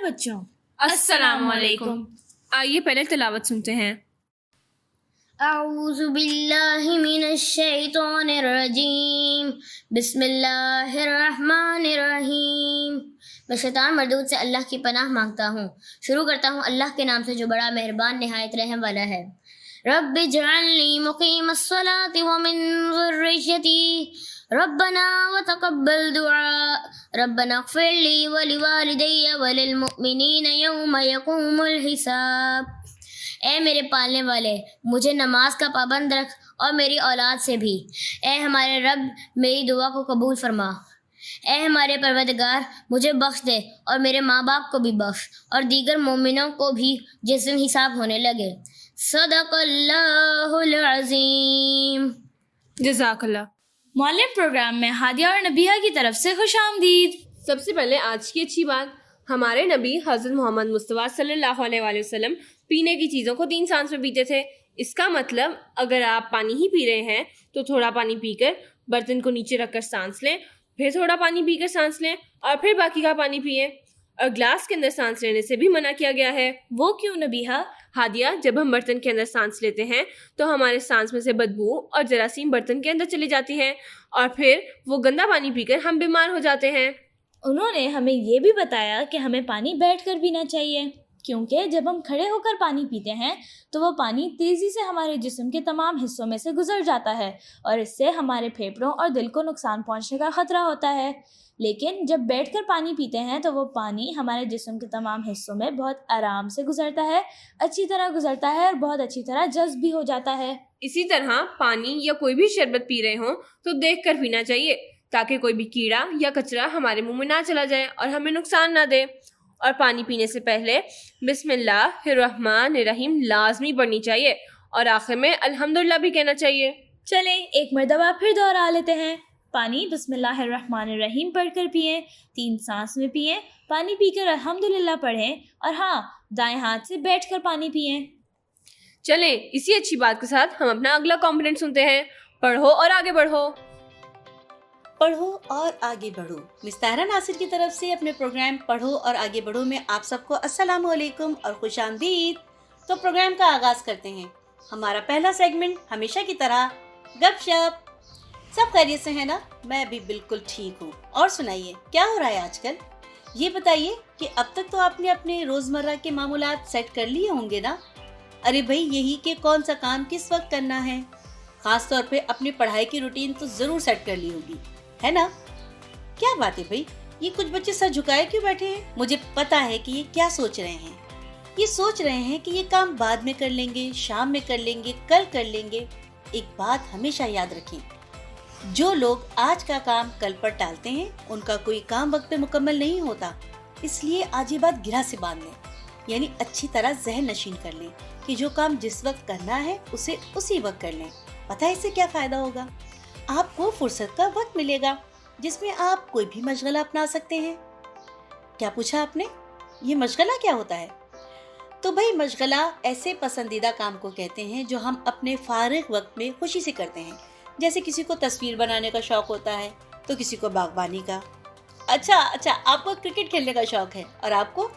پیارے بچوں، السلام علیکم۔ آئیے پہلے تلاوت سنتے ہیں۔ اعوذ باللہ من الشیطان الرجیم، بسم اللہ الرحمن الرحیم۔ میں شیطان مردود سے اللہ کی پناہ مانگتا ہوں۔ شروع کرتا ہوں اللہ کے نام سے جو بڑا مہربان نہایت رحم والا ہے۔ رب اجعلنی مقیم الصلاۃ ومن ذریتی ربنا وتقبل دعاء ربنا اغفر لی ولوالدی وللمؤمنین یوم یقوم الحساب۔ اے میرے پالنے والے، مجھے نماز کا پابند رکھ اور میری اولاد سے بھی۔ اے ہمارے رب، میری دعا کو قبول فرما۔ اے ہمارے پروردگار، مجھے بخش دے اور میرے ماں باپ کو بھی بخش اور دیگر مومنوں کو بھی جس دن حساب ہونے لگے۔ صدق اللہ العظیم۔ جزاک اللہ۔ معلم پروگرام میں ہادیہ اور نبیہہ کی طرف سے خوش آمدید۔ سب سے پہلے آج کی اچھی بات، ہمارے نبی حضرت محمد مصطفیٰ صلی اللہ علیہ وآلہ وسلم پینے کی چیزوں کو 3 سانس میں پیتے تھے۔ اس کا مطلب اگر آپ پانی ہی پی رہے ہیں تو تھوڑا پانی پی کر برتن کو نیچے رکھ کر سانس لیں، پھر تھوڑا پانی پی کر سانس لیں اور پھر باقی کا پانی پیئیں۔ اور گلاس کے اندر سانس لینے سے بھی منع کیا گیا ہے۔ وہ کیوں نبیہہ؟ ہادیہ، جب ہم برتن کے اندر سانس لیتے ہیں تو ہمارے سانس میں سے بدبو اور جراثیم برتن کے اندر چلی جاتی ہیں اور پھر وہ گندا پانی پی کر ہم بیمار ہو جاتے ہیں۔ انہوں نے ہمیں یہ بھی بتایا کہ ہمیں پانی بیٹھ کر پینا چاہیے، کیونکہ جب ہم کھڑے ہو کر پانی پیتے ہیں تو وہ پانی تیزی سے ہمارے جسم کے تمام حصوں میں سے گزر جاتا ہے اور اس سے ہمارے پھیپھڑوں اور دل کو نقصان پہنچنے کا خطرہ ہوتا ہے۔ لیکن جب بیٹھ کر پانی پیتے ہیں تو وہ پانی ہمارے جسم کے تمام حصوں میں بہت آرام سے گزرتا ہے، اچھی طرح گزرتا ہے اور بہت اچھی طرح جذب بھی ہو جاتا ہے۔ اسی طرح پانی یا کوئی بھی شربت پی رہے ہوں تو دیکھ کر پینا چاہیے تاکہ کوئی بھی کیڑا یا کچرا ہمارے منہ میں نہ چلا جائے اور ہمیں نقصان نہ دے۔ اور پانی پینے سے پہلے بسم اللہ الرحمن الرحیم لازمی پڑھنی چاہیے اور آخر میں الحمدللہ بھی کہنا چاہیے۔ چلیں ایک مرتبہ پھر دوہرا لیتے ہیں۔ پانی بسم اللہ الرحمن الرحیم پڑھ کر پئیں، 3 سانس میں پئیں، پانی پی کر الحمدللہ پڑھیں اور ہاں، دائیں ہاتھ سے بیٹھ کر پانی پئیں۔ چلیں اسی اچھی بات کے ساتھ ہم اپنا اگلا کمپوننٹ سنتے ہیں۔ پڑھو اور آگے بڑھو۔ پڑھو اور آگے بڑھو مس طاہرہ ناصر کی طرف سے اپنے پروگرام پڑھو اور آگے بڑھو میں آپ سب کو السلام علیکم اور خوش آمدید۔ تو پروگرام کا آغاز کرتے ہیں۔ ہمارا پہلا سیگمنٹ ہمیشہ کی طرح گپ شپ۔ سب خیریت سے ہیں نا؟ میں بھی بالکل ٹھیک ہوں۔ اور سنائیے کیا ہو رہا ہے آج کل؟ یہ بتائیے کہ اب تک تو آپ نے اپنے روزمرہ کے معمولات سیٹ کر لیے ہوں گے نا؟ ارے بھائی یہی کہ کون سا کام کس وقت کرنا ہے، خاص طور پہ اپنی پڑھائی کی روٹین تو ضرور سیٹ کر لی ہوگی، ہے نا؟ کیا بات ہے بھائی، یہ کچھ بچے سر جھکائے کیوں بیٹھے ہیں؟ مجھے پتا ہے کہ یہ کیا سوچ رہے ہیں۔ یہ سوچ رہے ہیں کہ یہ کام بعد میں کر لیں گے، شام میں کر لیں گے، کل کر لیں گے۔ ایک بات ہمیشہ یاد رکھیں، جو لوگ آج کا کام کل پر ٹالتے ہیں ان کا کوئی کام وقت پہ مکمل نہیں ہوتا۔ اس لیے آج یہ بات گرہ سے باندھ لیں، یعنی اچھی طرح ذہن نشین کر لیں کہ جو کام جس وقت کرنا ہے اسے اسی وقت کر لیں۔ پتہ ہے اس سے کیا فائدہ ہوگا؟ آپ کو فرصت کا وقت ملے گا جس میں آپ کوئی بھی مشغلہ اپنا سکتے ہیں۔ کیا پوچھا آپ نے؟ یہ مشغلہ کیا ہوتا ہے؟ تو بھائی مشغلہ ایسے پسندیدہ کام کو کہتے ہیں جو ہم اپنے فارغ وقت میں خوشی سے کرتے ہیں۔ جیسے کسی کو تصویر بنانے کا شوق ہوتا ہے تو کسی کو باغبانی کا۔ اچھا آپ کو کرکٹ کھیلنے کا شوق ہے، اور آپ کو؟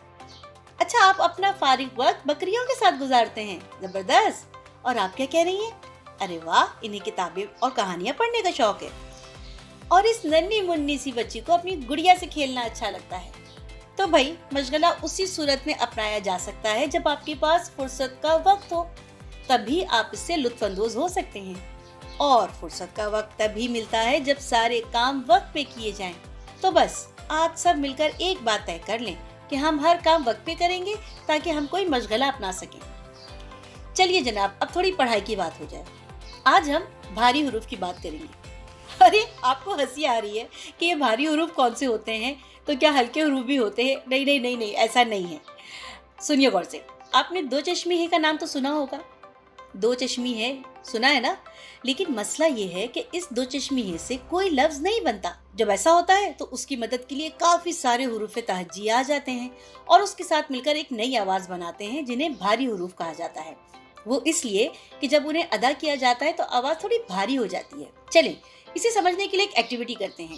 اچھا آپ اپنا فارغ وقت بکریوں کے ساتھ گزارتے ہیں، زبردست۔ اور آپ کیا کہہ رہی ہیں؟ ارے واہ، انہیں کتابیں اور کہانیاں پڑھنے کا شوق ہے۔ اور اس ننھی منی سی بچی کو اپنی گڑیا سے کھیلنا اچھا لگتا ہے۔ تو بھائی مشغلہ اسی صورت میں اپنایا جا سکتا ہے جب آپ کے پاس فرصت کا وقت ہو، تبھی آپ اس سے لطف اندوز ہو سکتے ہیں۔ اور فرصت کا وقت تبھی ملتا ہے جب سارے کام وقت پہ کیے جائیں۔ تو بس آج سب مل کر ایک بات طے کر لیں کہ ہم ہر کام وقت پہ کریں گے تاکہ ہم کوئی مشغلہ اپنا سکیں۔ چلیے جناب، اب تھوڑی پڑھائی کی بات ہو جائے۔ آج ہم بھاری حروف کی بات کریں گے۔ ارے آپ کو ہنسی آ رہی ہے کہ یہ بھاری حروف کون سے ہوتے ہیں؟ تو کیا ہلکے حروف بھی ہوتے ہیں؟ نہیں، ایسا نہیں ہے۔ سنیے غور سے، آپ نے 2 چشمی ہے کا نام تو سنا ہوگا۔ 2 چشمی ہے سنا ہے نا؟ لیکن مسئلہ یہ ہے کہ اس 2 چشمی ہے سے کوئی لفظ نہیں بنتا۔ جب ایسا ہوتا ہے تو اس کی مدد کے لیے کافی سارے حروف تہجی آ جاتے ہیں اور اس کے ساتھ مل کر ایک نئی آواز بناتے ہیں جنہیں بھاری حروف کہا جاتا ہے۔ وہ اس لیے کہ جب انہیں ادا کیا جاتا ہے تو آواز تھوڑی بھاری ہو جاتی ہے۔ چلیں اسے سمجھنے کے لیے ایک ایکٹیویٹی کرتے ہیں۔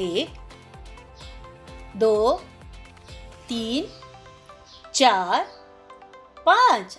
1, 2, 3, 4, 5।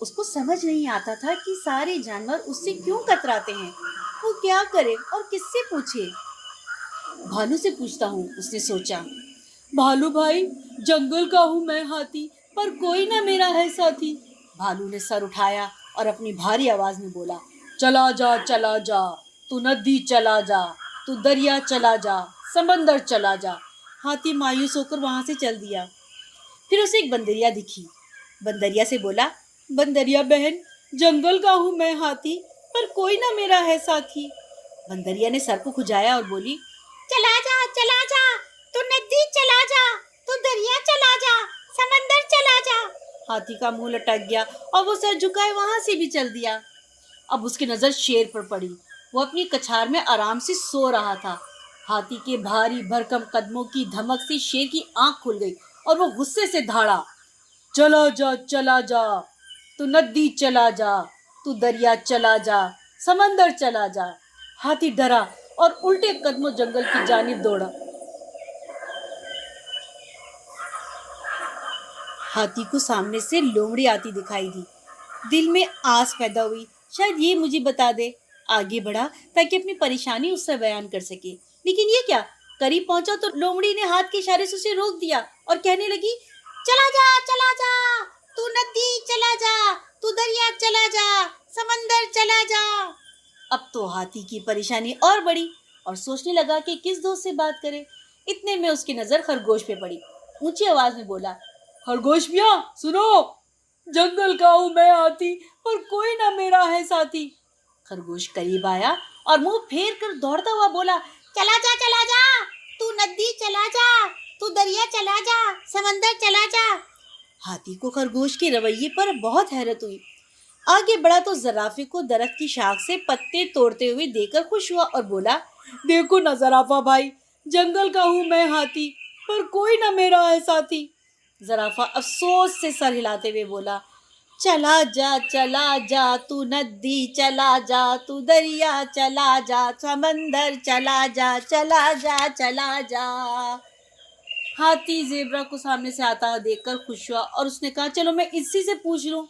اس کو سمجھ نہیں آتا تھا کہ سارے جانور اس سے کیوں کتراتے ہیں، وہ کیا کرے اور کس سے پوچھے۔ بھالو سے پوچھتا ہوں، اس نے سوچا۔ بھالو بھائی، جنگل کا ہوں میں ہاتھی، پر کوئی نہ میرا ہے ساتھی۔ بھالو نے سر اٹھایا اور اپنی بھاری آواز میں بولا، چلا جا چلا جا، تو ندی چلا جا، تو دریا چلا جا، سمندر چلا جا۔ ہاتھی مایوس ہو کر وہاں سے چل دیا۔ پھر اسے ایک بندریا دکھی۔ بندریا سے بولا، بندریا بہن، جنگل کا ہوں میں ہاتھی، پر کوئی نہ میرا ہے ساتھی۔ بندریا نے سر کو کھجایا اور بولی، چلا جا، تو ندی چلا جا، تو دریا چلا جا، سمندر چلا جا۔ ہاتھی کا منہ لٹک گیا اور وہ سر جھکائے وہاں سے بھی چل دیا۔ اب اس کی نظر شیر پر پڑی۔ وہ اپنی کچھار میں آرام سے سو رہا تھا۔ ہاتھی کے بھاری بھرکم قدموں کی دھمک سے شیر کی آنکھ کھل گئی اور وہ غصے سے دھاڑا، چلا جا، تو ندی چلا جا، تو دریا چلا جا، سمندر چلا جا۔ ہاتھی ڈرا اور الٹے قدموں جنگل کی جانب دوڑا۔ ہاتھی کو سامنے سے لومڑی آتی دکھائی دی۔ دل میں آس پیدا ہوئی، شاید یہ مجھے بتا دے۔ آگے بڑھا تاکہ اپنی پریشانی اس سے بیان کر سکے، لیکن یہ کیا؟ قریب پہنچا تو لومڑی نے ہاتھ کے اشارے سے اسے روک دیا اور کہنے لگی، چلا جا، تو ندی چلا جا، تو دریا چلا جا، سمندر چلا جا۔ اب تو ہاتھی کی پریشانی اور بڑھی اور سوچنے لگا کہ کس دوست سے بات کرے۔ اتنے میں اس کی نظر خرگوش پہ پڑی۔ اونچی آواز میں بولا، خرگوش میاں سنو، جنگل کا ہوں میں ہاتھی، پر کوئی نہ میرا ہے ساتھی۔ خرگوش قریب آیا اور منہ پھیر کر دوڑتا ہوا بولا، چلا جا، تو ندی چلا جا، تو دریا چلا جا، سمندر چلا جا۔ ہاتھی کو خرگوش کے رویے پر بہت حیرت ہوئی۔ آگے بڑھا تو زرافے کو درخت کی شاخ سے پتے توڑتے ہوئے دیکھ کر خوش ہوا اور بولا، دیکھو نہ زرافہ بھائی، جنگل کا ہوں میں ہاتھی، پر کوئی نہ میرا ہے ساتھی۔ زرافہ افسوس سے سر ہلاتے ہوئے بولا، چلا جا، تو ندی چلا جا، تو دریا چلا جا، سمندر چلا جا۔ ہاتھی زیبرا کو سامنے سے آتا دیکھ کر خوش ہوا اور اس نے کہا، چلو میں اسی سے پوچھ لوں۔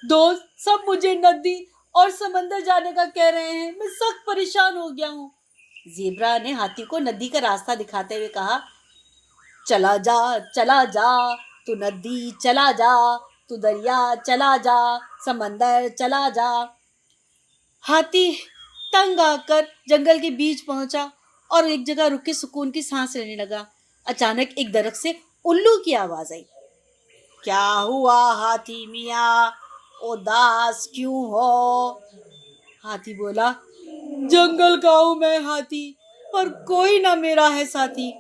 دوست، سب مجھے ندی اور سمندر جانے کا کہہ رہے ہیں، میں سخت پریشان ہو گیا ہوں۔ زیبرا نے ہاتھی کو ندی کا راستہ دکھاتے ہوئے کہا، چلا جا، تو ندی چلا جا، تو دریا چلا جا، سمندر چلا جا۔ ہاتھی تنگ آ کر جنگل کے بیچ پہنچا اور ایک جگہ رک کے سکون کی سانس لینے لگا۔ اچانک ایک درخت سے الو کی آواز آئی، کیا ہوا ہاتھی میاں، اداس کیوں ہو؟ ہاتھی بولا، جنگل کا ہوں میں ہاتھی، پر کوئی نہ میرا ہے ساتھی۔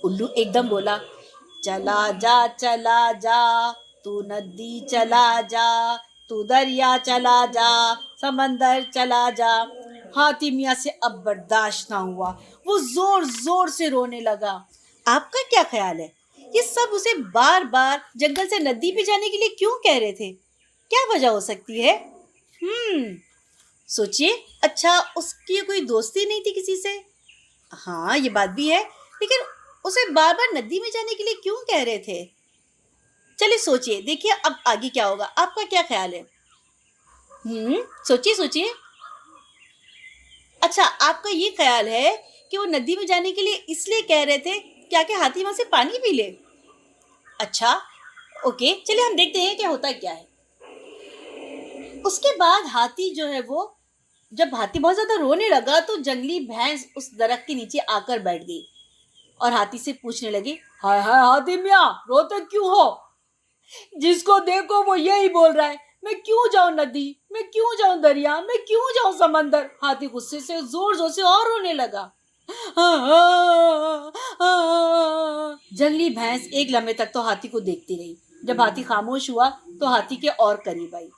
الو ایک دم بولا، چلا جا، تو ندی چلا جا، تو دریا چلا جا، سمندر چلا جا۔ ہاتھی میاں سے اب برداشت نہ ہوا، وہ زور زور سے رونے لگا۔ آپ کا کیا خیال ہے، یہ سب اسے بار بار جنگل سے ندی پہ جانے کے لیے کیوں کہہ رہے تھے؟ کیا وجہ ہو سکتی ہے؟ سوچئے، اچھا اس کی کوئی دوستی نہیں تھی کسی سے؟ ہاں یہ بات بھی ہے، لیکن اسے بار بار ندی میں جانے کے لیے کیوں کہہ رہے تھے؟ چلے سوچئے، دیکھیے اب آگے کیا ہوگا، آپ کا کیا خیال ہے؟ سوچئے۔ اچھا آپ کا یہ خیال ہے کہ وہ ندی میں جانے کے لیے اس لیے کہہ رہے تھے کیا کہ ہاتھی وہاں سے پانی پی لے؟ اچھا اوکے، چلے ہم دیکھتے ہیں کہ ہوتا کیا ہے۔ اس کے بعد ہاتھی جو ہے وہ، جب ہاتھی بہت زیادہ رونے لگا تو جنگلی بھینس اس درخت کے نیچے آ کر بیٹھ گئی اور ہاتھی سے پوچھنے لگی، ہائے ہاتھی میاں، روتے کیوں ہو؟ جس کو دیکھو وہ یہی بول رہا ہے، میں کیوں جاؤں ندی، میں کیوں جاؤں دریا، میں کیوں جاؤں سمندر۔ ہاتھی غصے سے زور زور سے اور رونے لگا۔ جنگلی بھینس ایک لمحے تک تو ہاتھی کو دیکھتی رہی۔ جب ہاتھی خاموش ہوا تو ہاتھی کے اور قریب آئی،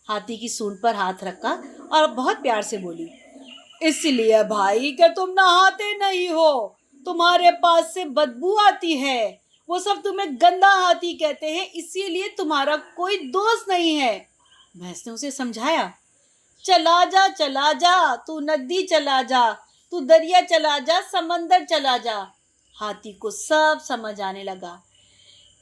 ہاتھی کی سونڈ پر ہاتھ رکھا اور بہت پیار سے بولی، اس لیے بھائی کہ تم نہاتے نہیں ہو، تمہارے پاس سے بدبو آتی ہے، وہ سب تمہیں گندا ہاتھی کہتے ہیں، اسی لیے تمہارا کوئی دوست نہیں ہے۔ بھینس نے اسے سمجھایا، چلا جا، تو ندی چلا جا، تو دریا چلا جا، سمندر چلا جا۔ ہاتھی کو سب سمجھ آنے لگا۔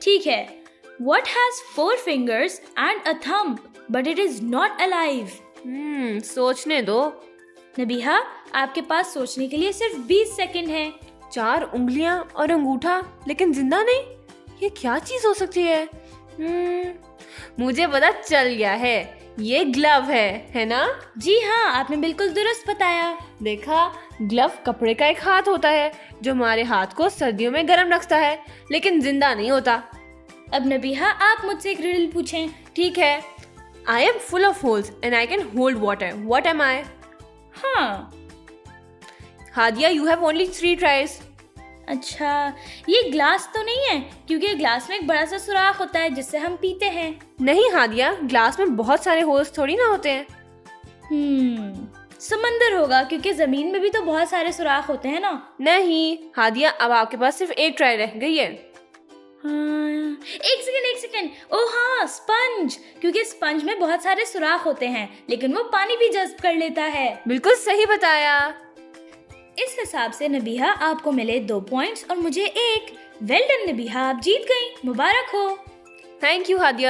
ٹھیک ہے. What has 4 fingers and a thumb but it is not alive? سوچنے دو. نبیہا آپ کے پاس سوچنے کے لیے صرف 20 سیکنڈ ہیں. 4 انگلیاں اور انگوٹھا لیکن زندہ نہیں, یہ کیا چیز ہو سکتی ہے؟ مجھے پتا چل گیا ہے, یہ گلو ہے نا؟ جی ہاں, آپ نے بالکل درست بتایا. دیکھا, گلو کپڑے کا ایک ہاتھ ہوتا ہے جو ہمارے ہاتھ کو سردیوں میں گرم رکھتا ہے لیکن زندہ نہیں ہوتا. اب نبیہا آپ مجھ سے ایک ریڈل پوچھیں. ٹھیک ہے. I am full of holes and I can hold water. What am I? ہاں. Hadia, you have only 3 tries. اچھا, یہ گلاس تو نہیں ہے کیونکہ گلاس میں ایک بڑا سا سوراخ ہوتا ہے جس سے ہم پیتے ہیں. نہیں ہادیہ, گلاس میں بہت سارے ہولز تھوڑی نہ ہوتے ہیں. سمندر ہوگا کیونکہ زمین میں بھی تو بہت سارے سوراخ ہوتے ہیں نا. نہیں ہادیہ, اب آپ کے پاس صرف ایک ٹرائی رہ گئی ہے. ایک سیکنڈ. او ہاں, اسپنج, کیونکہ اسپنج میں بہت سارے سوراخ ہوتے ہیں لیکن وہ پانی بھی جذب کر لیتا ہے. بالکل صحیح بتایا. اس حساب سے نبیہا آپ کو ملے 2 پوائنٹس اور مجھے 1. ویل ڈن نبیہا, آپ جیت گئی, مبارک ہو. Thank you Hadia.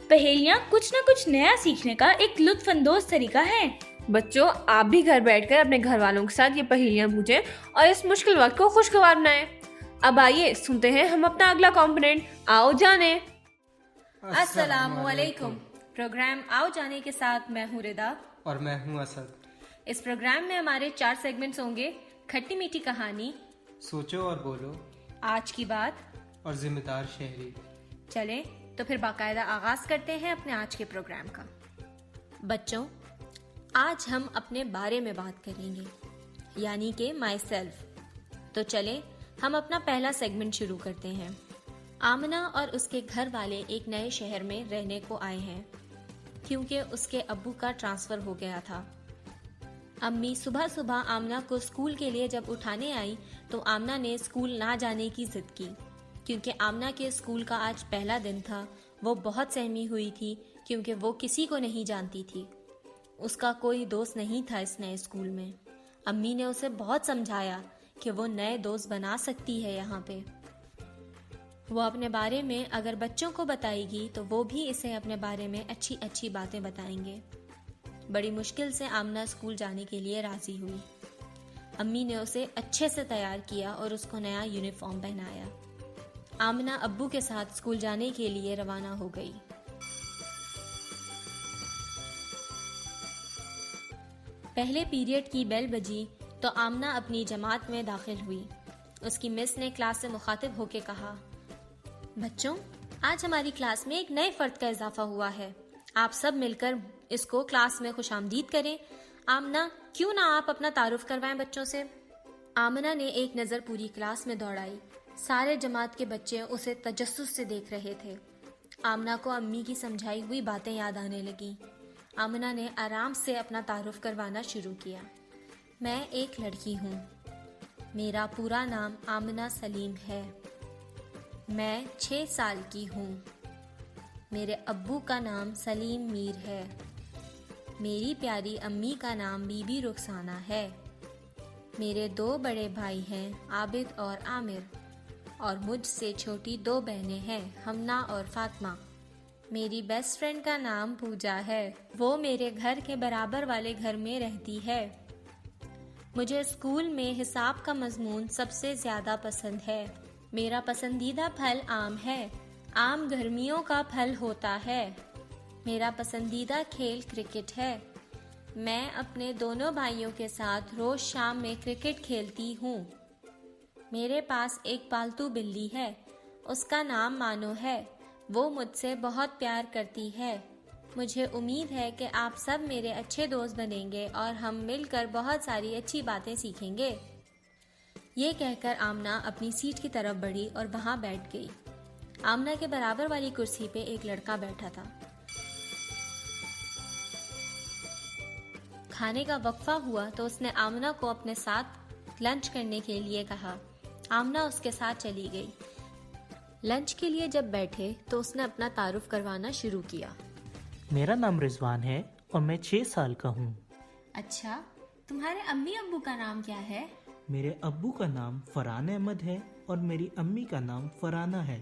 پہیلیاں کچھ نہ کچھ نیا سیکھنے کا ایک لطف اندوز طریقہ ہے. بچوں, آپ بھی گھر بیٹھ کر اپنے گھر والوں کے ساتھ یہ پہیلیاں پوچھیں اور اس مشکل وقت کو خوشگوار بنائیں. اب آئیے سنتے ہیں ہم اپنا اگلا کمپوننٹ. آؤ جانے. السلام علیکم. پروگرام آؤ جانے کے ساتھ میں ہوں ردا اور میں ہوں اسد. اس پروگرام میں ہمارے 4 سیگمنٹس ہوں گے: کھٹی میٹھی کہانی, سوچو اور بولو, آج کی بات اور ذمہ دار شہری. چلیں تو پھر باقاعدہ آغاز کرتے ہیں اپنے آج کے پروگرام کا. بچوں, آج ہم اپنے بارے میں بات کریں گے, یعنی کہ مائی سیلف. تو چلیں ہم اپنا پہلا سیگمنٹ شروع کرتے ہیں. آمنہ اور اس کے گھر والے ایک نئے شہر میں رہنے کو آئے ہیں کیونکہ اس کے ابو کا ٹرانسفر ہو گیا تھا. امی صبح صبح آمنہ کو اسکول کے لیے جب اٹھانے آئی تو آمنہ نے اسکول نہ جانے کی ضد کی. کیونکہ آمنہ کے اسکول کا آج پہلا دن تھا, وہ بہت سہمی ہوئی تھی کیونکہ وہ کسی کو نہیں جانتی تھی. اس کا کوئی دوست نہیں تھا اس نئے اسکول میں. امی نے اسے بہت سمجھایا کہ وہ نئے دوست بنا سکتی ہے یہاں پہ. وہ اپنے بارے میں اگر بچوں کو بتائے گی تو وہ بھی اسے اپنے بارے میں اچھی اچھی باتیں بتائیں گے. بڑی مشکل سے آمنہ اسکول جانے کے لیے راضی ہوئی. امی نے اسے اچھے سے تیار کیا اور اس کو نیا یونیفارم پہنایا. آمنہ ابو کے ساتھ اسکول جانے کے لیے روانہ ہو گئی. پہلے پیریڈ کی بیل بجی تو آمنہ اپنی جماعت میں داخل ہوئی. اس کی مس نے کلاس سے مخاطب ہو کے کہا, بچوں, آج ہماری کلاس میں ایک نئے فرد کا اضافہ ہوا ہے. آپ سب مل کر اس کو کلاس میں خوش آمدید کریں. آمنہ, کیوں نہ آپ اپنا تعارف کروائیں بچوں سے. آمنہ نے ایک نظر پوری کلاس میں دوڑائی. سارے جماعت کے بچے اسے تجسس سے دیکھ رہے تھے. آمنہ کو امی کی سمجھائی ہوئی باتیں یاد آنے لگیں. آمنہ نے آرام سے اپنا تعارف کروانا شروع کیا. میں ایک لڑکی ہوں. میرا پورا نام آمنہ سلیم ہے. میں 6 سال کی ہوں. میرے ابو کا نام سلیم میر ہے. میری پیاری امی کا نام بی بی رخسانہ ہے. میرے 2 بڑے بھائی ہیں, عابد اور عامر, اور مجھ سے چھوٹی 2 بہنیں ہیں, ہمنا اور فاطمہ. میری بیسٹ فرینڈ کا نام پوجا ہے. وہ میرے گھر کے برابر والے گھر میں رہتی ہے. مجھے اسکول میں حساب کا مضمون سب سے زیادہ پسند ہے. میرا پسندیدہ پھل آم ہے. آم گرمیوں کا پھل ہوتا ہے. میرا پسندیدہ کھیل کرکٹ ہے. میں اپنے دونوں بھائیوں کے ساتھ روز شام میں کرکٹ کھیلتی ہوں. میرے پاس ایک پالتو بلی ہے. اس کا نام مانو ہے. وہ مجھ سے بہت پیار کرتی ہے. مجھے امید ہے کہ آپ سب میرے اچھے دوست بنیں گے اور ہم مل کر بہت ساری اچھی باتیں سیکھیں گے. یہ کہہ کر آمنہ اپنی سیٹ کی طرف بڑھی اور وہاں بیٹھ گئی. آمنہ کے برابر والی کرسی پہ ایک لڑکا بیٹھا تھا. کھانے کا وقفہ ہوا تو اس نے آمنہ کو اپنے ساتھ لنچ کرنے کے لیے کہا. آمنہ اس کے ساتھ چلی گئی. لنچ کے لیے جب بیٹھے تو اس نے اپنا تعارف کروانا شروع کیا. میرا نام رضوان ہے اور میں 6 سال کا ہوں. اچھا, تمہارے امی ابو کا نام کیا ہے؟ میرے ابو کا نام فرحان احمد ہے اور میری امی کا نام فرحانہ ہے.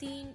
3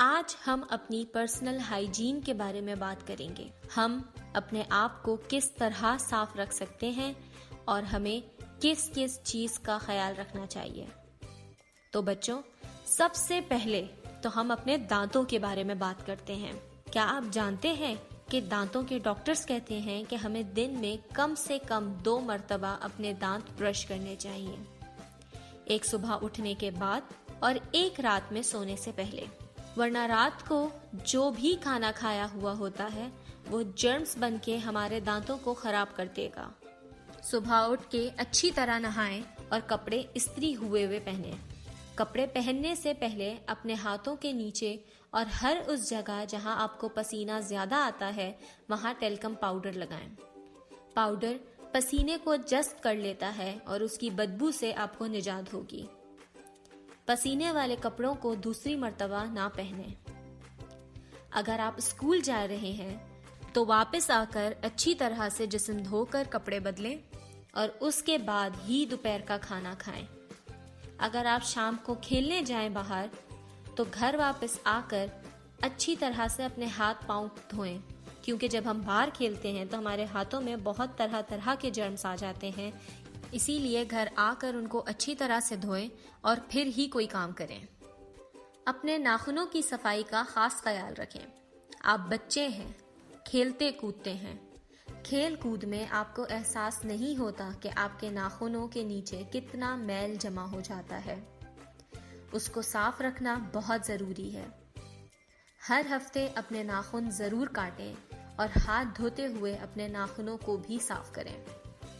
آج ہم اپنی پرسنل ہائیجین کے بارے میں بات کریں گے. ہم اپنے آپ کو کس طرح صاف رکھ سکتے ہیں اور ہمیں کس کس چیز کا خیال رکھنا چاہیے. تو بچوں، سب سے پہلے تو ہم اپنے دانتوں کے بارے میں بات کرتے ہیں. کیا آپ جانتے ہیں کہ دانتوں کے ڈاکٹرز کہتے ہیں کہ ہمیں دن میں کم سے کم 2 مرتبہ اپنے دانت برش کرنے چاہیے. ایک صبح اٹھنے کے بعد اور ایک رات میں سونے سے پہلے، ورنہ رات کو جو بھی کھانا کھایا ہوا ہوتا ہے وہ جرمز بن کے ہمارے دانتوں کو خراب کر دے گا. صبح اٹھ کے اچھی طرح نہائیں اور کپڑے استری ہوئے پہنیں. کپڑے پہننے سے پہلے اپنے ہاتھوں کے نیچے اور ہر اس جگہ جہاں آپ کو پسینہ زیادہ آتا ہے وہاں ٹیلکم پاؤڈر لگائیں. پاؤڈر پسینے کو جذب کر لیتا ہے اور اس کی بدبو سے آپ کو نجات ہوگی. پسینے والے کپڑوں کو دوسری مرتبہ نہ پہنیں. اگر آپ اسکول جا رہے ہیں تو واپس آ کر اچھی طرح سے جسم دھو کر کپڑے بدلیں اور اس کے بعد ہی دوپہر کا کھانا کھائیں. اگر آپ شام کو کھیلنے جائیں باہر تو گھر واپس آ کر اچھی طرح سے اپنے ہاتھ پاؤں دھوئیں، کیونکہ جب ہم باہر کھیلتے ہیں تو ہمارے ہاتھوں میں بہت طرح کے جرمز آ جاتے ہیں. اسی لیے گھر آ کر ان کو اچھی طرح سے دھوئیں اور پھر ہی کوئی کام کریں. اپنے ناخنوں کی صفائی کا خاص خیال رکھیں. آپ بچے ہیں، کھیلتے کودتے ہیں. کھیل کود میں آپ کو احساس نہیں ہوتا کہ آپ کے ناخنوں کے نیچے کتنا میل جمع ہو جاتا ہے. اس کو صاف رکھنا بہت ضروری ہے. ہر ہفتے اپنے ناخن ضرور کاٹیں اور ہاتھ دھوتے ہوئے اپنے ناخنوں کو بھی صاف کریں.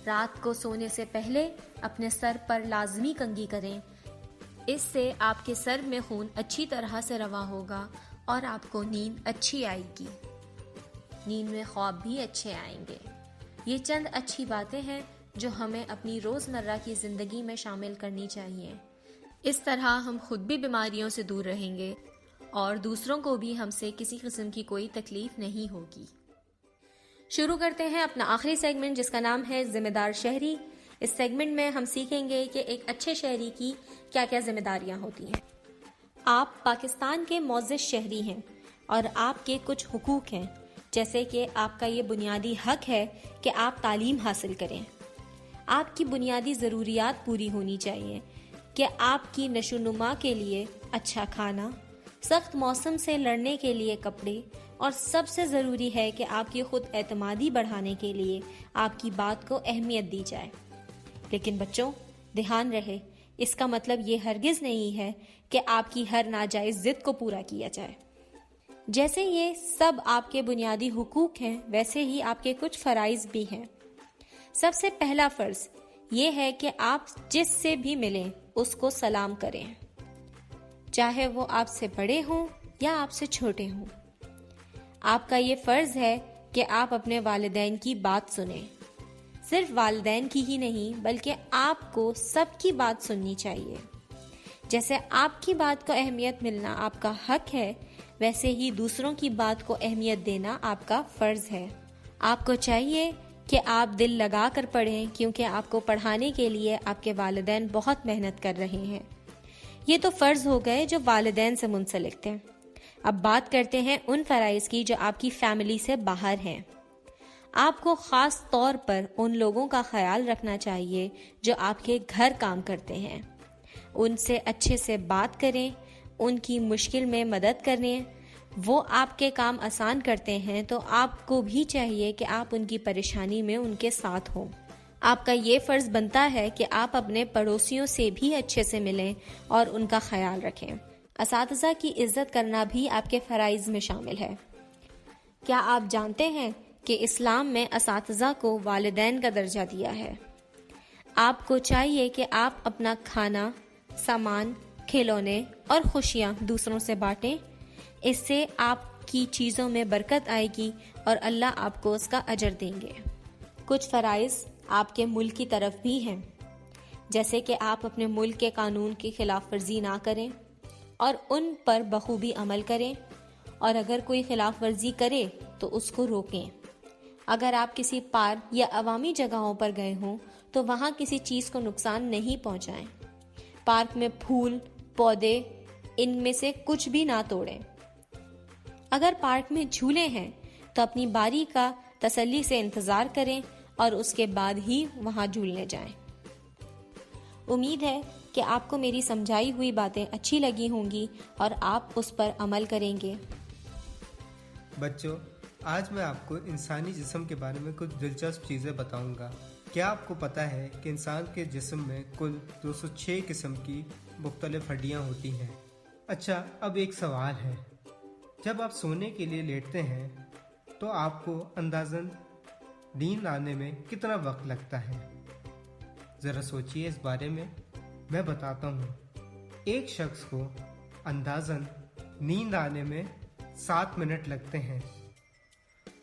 رات کو سونے سے پہلے اپنے سر پر لازمی کنگھی کریں. اس سے آپ کے سر میں خون اچھی طرح سے رواں ہوگا اور آپ کو نیند اچھی آئے گی. نیند میں خواب بھی اچھے آئیں گے. یہ چند اچھی باتیں ہیں جو ہمیں اپنی روزمرہ کی زندگی میں شامل کرنی چاہیے. اس طرح ہم خود بھی بیماریوں سے دور رہیں گے اور دوسروں کو بھی ہم سے کسی قسم کی کوئی تکلیف نہیں ہوگی. شروع کرتے ہیں اپنا آخری سیگمنٹ جس کا نام ہے ذمہ دار شہری. اس سیگمنٹ میں ہم سیکھیں گے کہ ایک اچھے شہری کی کیا کیا ذمہ داریاں ہوتی ہیں. آپ پاکستان کے معزز شہری ہیں اور آپ کے کچھ حقوق ہیں، جیسے کہ آپ کا یہ بنیادی حق ہے کہ آپ تعلیم حاصل کریں. آپ کی بنیادی ضروریات پوری ہونی چاہیے کہ آپ کی نشو و نما کے لیے اچھا کھانا، سخت موسم سے لڑنے کے لیے کپڑے، اور سب سے ضروری ہے کہ آپ کی خود اعتمادی بڑھانے کے لیے آپ کی بات کو اہمیت دی جائے. لیکن بچوں، دھیان رہے، اس کا مطلب یہ ہرگز نہیں ہے کہ آپ کی ہر ناجائز ضد کو پورا کیا جائے. جیسے یہ سب آپ کے بنیادی حقوق ہیں، ویسے ہی آپ کے کچھ فرائض بھی ہیں. سب سے پہلا فرض یہ ہے کہ آپ جس سے بھی ملیں اس کو سلام کریں، چاہے وہ آپ سے بڑے ہوں یا آپ سے چھوٹے ہوں. آپ کا یہ فرض ہے کہ آپ اپنے والدین کی بات سنیں. صرف والدین کی ہی نہیں بلکہ آپ کو سب کی بات سننی چاہیے. جیسے آپ کی بات کو اہمیت ملنا آپ کا حق ہے، ویسے ہی دوسروں کی بات کو اہمیت دینا آپ کا فرض ہے. آپ کو چاہیے کہ آپ دل لگا کر پڑھیں، کیونکہ آپ کو پڑھانے کے لیے آپ کے والدین بہت محنت کر رہے ہیں. یہ تو فرض ہو گئے جو والدین سے منسلک تھے. اب بات کرتے ہیں ان فرائض کی جو آپ کی فیملی سے باہر ہیں. آپ کو خاص طور پر ان لوگوں کا خیال رکھنا چاہیے جو آپ کے گھر کام کرتے ہیں. ان سے اچھے سے بات کریں، ان کی مشکل میں مدد کریں. وہ آپ کے کام آسان کرتے ہیں تو آپ کو بھی چاہیے کہ آپ ان کی پریشانی میں ان کے ساتھ ہوں. آپ کا یہ فرض بنتا ہے کہ آپ اپنے پڑوسیوں سے بھی اچھے سے ملیں اور ان کا خیال رکھیں. اساتذہ کی عزت کرنا بھی آپ کے فرائض میں شامل ہے. کیا آپ جانتے ہیں کہ اسلام میں اساتذہ کو والدین کا درجہ دیا ہے؟ آپ کو چاہیے کہ آپ اپنا کھانا، سامان، کھلونے اور خوشیاں دوسروں سے بانٹیں. اس سے آپ کی چیزوں میں برکت آئے گی اور اللہ آپ کو اس کا اجر دیں گے. کچھ فرائض آپ کے ملک کی طرف بھی ہیں، جیسے کہ آپ اپنے ملک کے قانون کی خلاف ورزی نہ کریں اور ان پر بخوبی عمل کریں، اور اگر کوئی خلاف ورزی کرے تو اس کو روکیں. اگر آپ کسی پارک یا عوامی جگہوں پر گئے ہوں تو وہاں کسی چیز کو نقصان نہیں پہنچائیں. پارک میں پھول، پودے، ان میں سے کچھ بھی نہ توڑیں. اگر پارک میں جھولے ہیں تو اپنی باری کا تسلی سے انتظار کریں اور اس کے بعد ہی وہاں جھولنے جائیں۔ امید ہے کہ آپ کو میری سمجھائی ہوئی باتیں اچھی لگی ہوں گی اور آپ اس پر عمل کریں گے۔ بچوں، آج میں آپ کو انسانی جسم کے بارے میں کچھ دلچسپ چیزیں بتاؤں گا۔ کیا آپ کو پتہ ہے کہ انسان کے جسم میں کل 206 قسم کی مختلف ہڈیاں ہوتی ہیں؟ اچھا، اب ایک سوال ہے، جب آپ سونے کے لیے لیٹتے ہیں تو آپ کو اندازاً نیند آنے میں کتنا وقت لگتا ہے؟ ذرا سوچئے اس بارے میں بتاتا ہوں۔ ایک شخص کو اندازاً نیند آنے میں 7 منٹ لگتے ہیں۔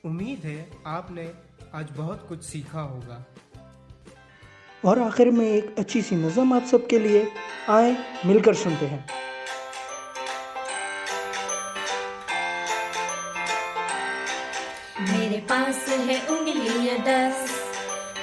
امید ہے آپ نے آج بہت کچھ سیکھا ہوگا۔ اور آخر میں ایک اچھی سی نظم آپ سب کے لیے، آئیں مل کر سنتے ہیں۔ میرے پاس ہے انگلیاں 10،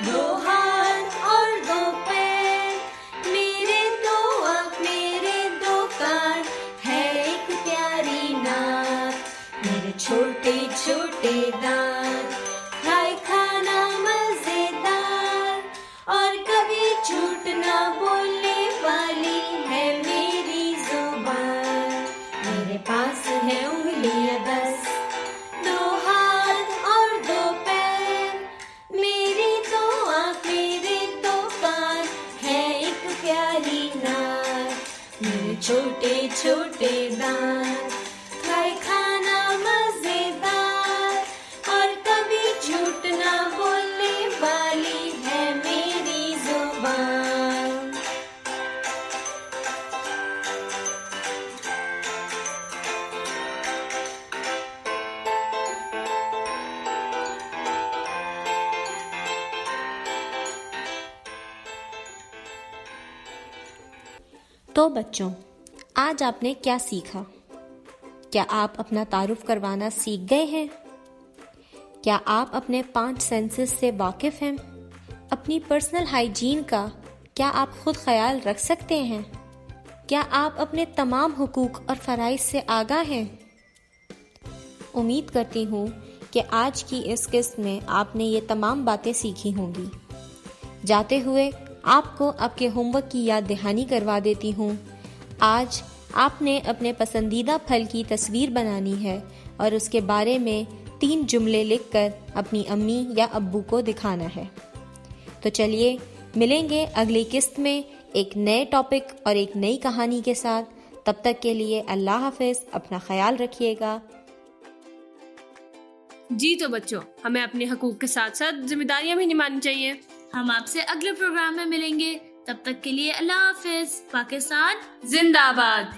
2 ہاتھ اور 2 پیر، میرے 2 آنکھ، میرے 2 کان، ہے ایک پیاری ناک، میرے چھوٹے چھوٹے دانت، کھائے کھانا مزیدار، اور کبھی جھوٹ نہ بولنے والی ہے میری زبان۔ میرے پاس ہے انگلیاں 10، 2 ہاتھ اور 2 پیر، میری 2 آنکھ، میرے 2 کان، ہے ایک پیاری ناک، میرے چھوٹے چھوٹے دانت، کھائے کھانا مزیدار، اور کبھی جھوٹ نہ بولنے والی ہے میری زبان۔ تو بچوں، آج آپ نے کیا سیکھا؟ کیا آپ اپنا تعارف کروانا سیکھ گئے ہیں؟ کیا آپ اپنے 5 سینسز سے واقف ہیں؟ اپنی پرسنل ہائیجین کا کیا آپ خود خیال رکھ سکتے ہیں؟ کیا آپ اپنے تمام حقوق اور فرائض سے آگاہ ہیں؟ امید کرتی ہوں کہ آج کی اس قسط میں آپ نے یہ تمام باتیں سیکھی ہوں گی۔ جاتے ہوئے آپ کو آپ کے ہوم ورک کی یاد دہانی کروا دیتی ہوں۔ آج آپ نے اپنے پسندیدہ پھل کی تصویر بنانی ہے اور اس کے بارے میں 3 جملے لکھ کر اپنی امی یا ابو کو دکھانا ہے۔ تو چلیے ملیں گے اگلی قسط میں ایک نئے ٹاپک اور ایک نئی کہانی کے ساتھ۔ تب تک کے لیے اللہ حافظ، اپنا خیال رکھیے گا۔ جی تو بچوں، ہمیں اپنے حقوق کے ساتھ ساتھ ذمہ داریاں بھی نبھانی چاہیے۔ ہم آپ سے اگلے پروگرام میں ملیں گے، تب تک کے لیے اللہ حافظ۔ پاکستان زندہ باد۔